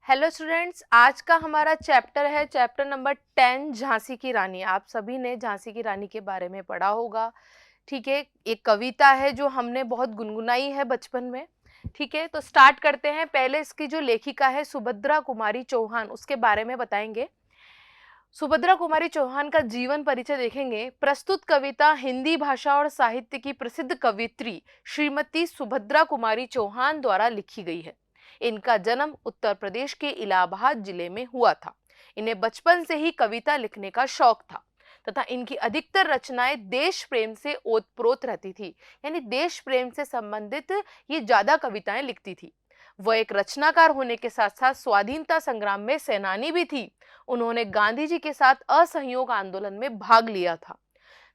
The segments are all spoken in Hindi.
हेलो स्टूडेंट्स, आज का हमारा चैप्टर है चैप्टर नंबर 10 झांसी की रानी। आप सभी ने झांसी की रानी के बारे में पढ़ा होगा। ठीक है, एक कविता है जो हमने बहुत गुनगुनाई है बचपन में। ठीक है, तो स्टार्ट करते हैं। पहले इसकी जो लेखिका है सुभद्रा कुमारी चौहान, उसके बारे में बताएंगे। सुभद्रा कुमारी चौहान का जीवन परिचय देखेंगे। प्रस्तुत कविता हिंदी भाषा और साहित्य की प्रसिद्ध कवित्री श्रीमती सुभद्रा कुमारी चौहान द्वारा लिखी गई है। इनका जन्म उत्तर प्रदेश के इलाहाबाद जिले में हुआ था। इन्हें बचपन से ही कविता लिखने का शौक था तथा इनकी अधिकतर रचनाएं देश प्रेम से ओतप्रोत रहती थी, यानी देश प्रेम से संबंधित ये ज्यादा कविताएं लिखती थी। वह एक रचनाकार होने के साथ साथ स्वाधीनता संग्राम में सेनानी भी थी। उन्होंने गांधी जी के साथ असहयोग आंदोलन में भाग लिया था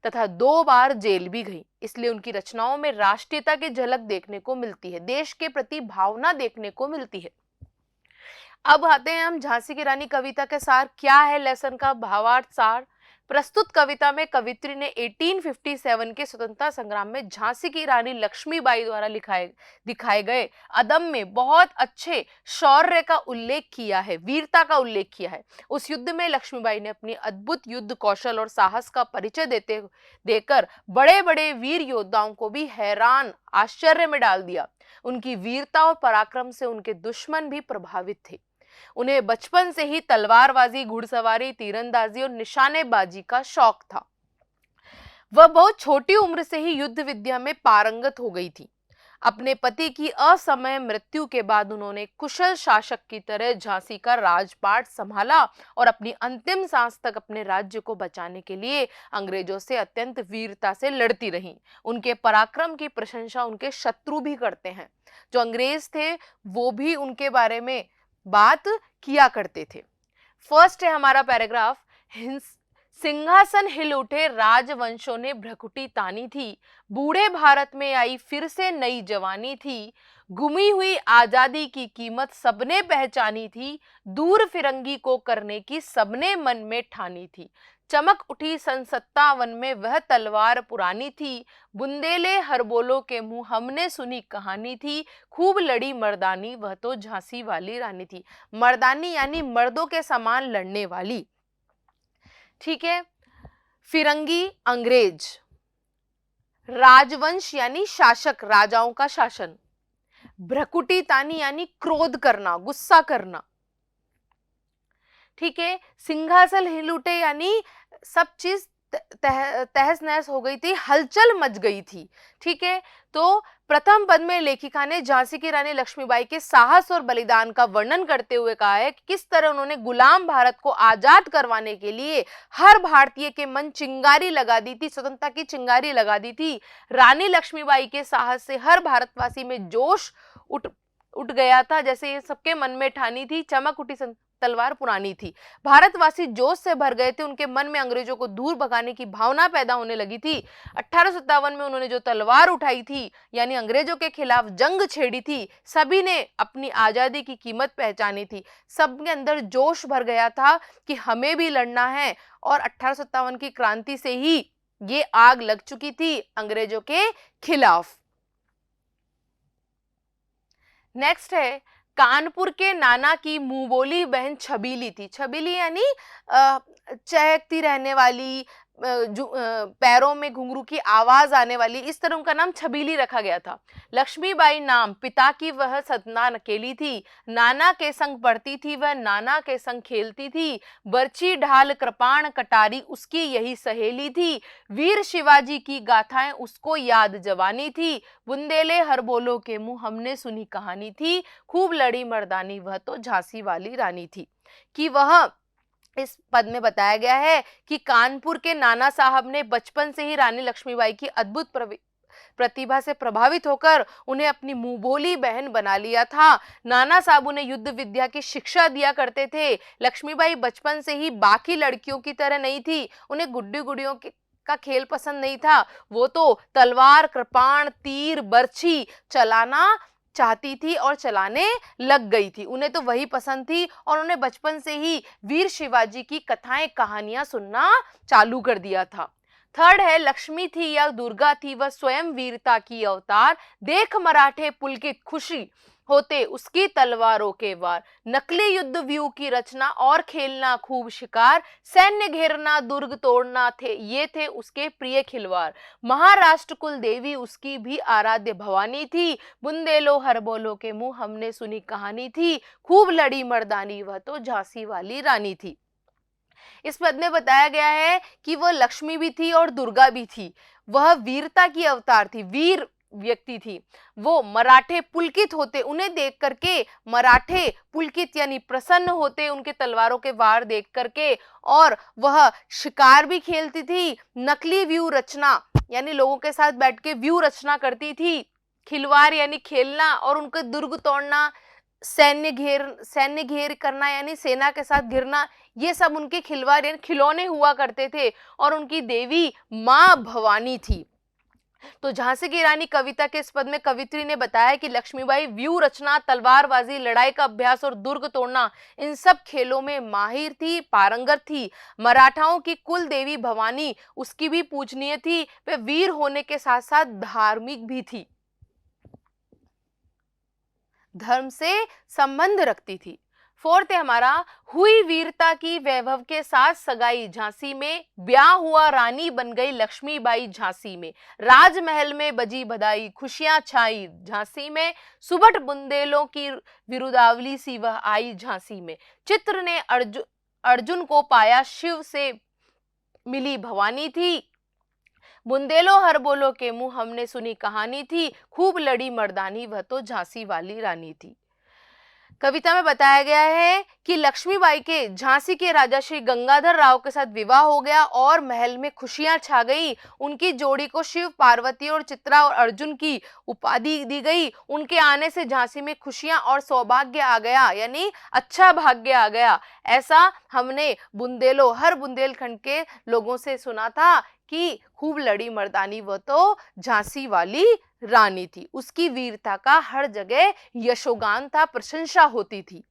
तथा 2 बार जेल भी गई। इसलिए उनकी रचनाओं में राष्ट्रीयता की झलक देखने को मिलती है, देश के प्रति भावना देखने को मिलती है। अब आते हैं हम झांसी की रानी कविता के सार। क्या है लेसन का भावार्थ सार? प्रस्तुत कविता में कवित्री ने 1857 के स्वतंत्रता संग्राम में झांसी की रानी लक्ष्मीबाई द्वारा दिखाए गए अदम्य बहुत अच्छे शौर्य का उल्लेख किया है, वीरता का उल्लेख किया है। उस युद्ध में लक्ष्मीबाई ने अपनी अद्भुत युद्ध कौशल और साहस का परिचय देकर बड़े बड़े वीर योद्धाओं को भी हैरान आश्चर्य में डाल दिया। उनकी वीरता और पराक्रम से उनके दुश्मन भी प्रभावित थे। उन्हें बचपन से ही तलवारबाजी, घुड़सवारी, तीरंदाजी और निशानेबाजी का शौक था। वह बहुत छोटी उम्र से ही युद्ध विद्या में पारंगत हो गई थी। अपने पति की असमय मृत्यु के बाद उन्होंने कुशल शासक की तरह झांसी का राजपाट संभाला और अपनी अंतिम सांस तक अपने राज्य को बचाने के लिए अंग्रेजों से अत्यंत वीरता से लड़ती रहीं। उनके पराक्रम की प्रशंसा उनके शत्रु भी करते हैं। जो अंग्रेज थे वो भी उनके बारे में बात किया करते थे। फर्स्ट है हमारा पैराग्राफ। सिंहासन हिल उठे राजवंशों ने भ्रकुटी तानी थी, बूढ़े भारत में आई फिर से नई जवानी थी, गुमी हुई आजादी की कीमत सबने पहचानी थी, दूर फिरंगी को करने की सबने मन में ठानी थी। चमक उठी सन 57 में वह तलवार पुरानी थी, बुंदेले हरबोलों के मुंह हमने सुनी कहानी थी, खूब लड़ी मर्दानी वह तो झांसी वाली रानी थी। मर्दानी यानी मर्दों के समान लड़ने वाली। ठीक है, फिरंगी अंग्रेज, राजवंश यानी शासक, राजाओं का शासन, भ्रकुटी तानी यानी क्रोध करना, गुस्सा करना। ठीक है, सिंहासन हिल उठे यानी सब चीज तहस नहस हो गई थी, हलचल मच गई थी। ठीक है, तो प्रथम पद में लेखिका ने झांसी की रानी लक्ष्मीबाई के साहस और बलिदान का वर्णन करते हुए कहा है कि किस तरह उन्होंने गुलाम भारत को आजाद करवाने के लिए हर भारतीय के मन चिंगारी लगा दी थी, स्वतंत्रता की चिंगारी लगा दी थी। रानी लक्ष्मीबाई के साहस से हर भारतवासी में जोश उठ गया था, जैसे ये सबके मन में ठानी थी। चमक उठी तलवार पुरानी थी, भारतवासी जोश से भर गए थे, उनके मन में अंग्रेजों को दूर भगाने की भावना पैदा होने लगी थी। 1857 में उन्होंने जो तलवार उठाई थी यानी अंग्रेजों के खिलाफ जंग छेड़ी थी, सभी ने अपनी आजादी की कीमत पहचानी थी। सबके अंदर जोश भर गया था कि हमें भी लड़ना है, और 1857 की क्रांति से ही ये आग लग चुकी थी अंग्रेजों के खिलाफ। नेक्स्ट है, कानपुर के नाना की मुंहबोली बहन छबीली थी। छबीली यानी चहकती रहने वाली, पैरों में घुंघरू की आवाज आने वाली, इस तरह उनका नाम छबीली रखा गया था। लक्ष्मीबाई नाम, पिता की वह संतान अकेली थी, नाना के संग पढ़ती थी वह, नाना के संग खेलती थी, बर्छी ढाल कृपाण कटारी उसकी यही सहेली थी, वीर शिवाजी की गाथाएं उसको याद जवानी थी, बुंदेले हरबोलों के मुंह हमने सुनी कहानी थी, खूब लड़ी मर्दानी वह तो झांसी वाली रानी थी। कि वह इस पद में बताया गया है कि कानपुर के नाना साहब ने बचपन से ही रानी लक्ष्मीबाई की अद्भुत प्रतिभा से प्रभावित होकर उन्हें अपनी मुंहबोली बहन बना लिया था। नाना साहब उन्हें युद्ध विद्या की शिक्षा दिया करते थे। लक्ष्मीबाई बचपन से ही बाकी लड़कियों की तरह नहीं थी, उन्हें गुड्डी गुड़ियों का खेल पसंद नहीं था। वो तो तलवार, कृपाण, तीर, बर्छी चलाना चाहती थी और चलाने लग गई थी। उन्हें तो वही पसंद थी और उन्हें बचपन से ही वीर शिवाजी की कथाएं, कहानियां सुनना चालू कर दिया था। थर्ड है, लक्ष्मी थी या दुर्गा थी वह स्वयं वीरता की अवतार, देख मराठे पुलकित खुशी होते उसकी तलवारों के वार, नकली युद्ध व्यू की रचना और खेलना खूब शिकार, सैन्य घेरना दुर्ग तोड़ना थे ये थे उसके प्रिय खिलवाड़। महाराष्ट्र कुल देवी उसकी भी आराध्य भवानी थी, बुंदेलो हर बोलो के मुंह हमने सुनी कहानी थी, खूब लड़ी मर्दानी वह तो झांसी वाली रानी थी। इस पद में बताया गया है कि वह लक्ष्मी भी थी और दुर्गा भी थी। वह वीरता की अवतार थी, वीर व्यक्ति थी। वो मराठे पुलकित होते, उन्हें देख करके मराठे पुलकित यानी प्रसन्न होते उनके तलवारों के वार देख करके। और वह शिकार भी खेलती थी, नकली व्यू रचना यानी लोगों के साथ बैठ के व्यू रचना करती थी, खिलवाड़ यानी खेलना और उनके दुर्ग तोड़ना, सैन्य घेर करना यानी सेना के साथ घिरना, ये सब उनके खिलवाड़ यानी खिलौने हुआ करते थे। और उनकी देवी मां भवानी थी। तो झांसी की रानी कविता के इस पद में कवित्री ने बताया कि लक्ष्मीबाई व्यू रचना, तलवारबाजी, लड़ाई का अभ्यास और दुर्ग तोड़ना इन सब खेलों में माहिर थी, पारंगत थी। मराठाओं की कुल देवी भवानी उसकी भी पूजनीय थी, वे वीर होने के साथ साथ धार्मिक भी थी, धर्म से संबंध रखती थी। फोर्थ है हमारा, हुई वीरता की वैभव के साथ सगाई झांसी में, ब्याह हुआ रानी बन गई लक्ष्मीबाई झांसी में, राजमहल में बजी बधाई खुशियां छाई झांसी में, सुबह बुंदेलों की विरुदावली सी वह आई झांसी में, चित्र ने अर्जुन को पाया शिव से मिली भवानी थी, बुंदेलो हर बोलो के मुंह हमने सुनी कहानी थी, खूब लड़ी मर्दानी वह तो झांसी वाली रानी थी। कविता में बताया गया है कि लक्ष्मीबाई के झांसी के राजा श्री गंगाधर राव के साथ विवाह हो गया और महल में खुशियां छा गई। उनकी जोड़ी को शिव, पार्वती और चित्रा और अर्जुन की उपाधि दी गई। उनके आने से झांसी में खुशियां और सौभाग्य आ गया यानी अच्छा भाग्य आ गया। ऐसा हमने हर बुंदेलखंड के लोगों से सुना था कि खूब लड़ी मर्दानी वह तो झांसी वाली रानी थी। उसकी वीरता का हर जगह यशोगान था, प्रशंसा होती थी।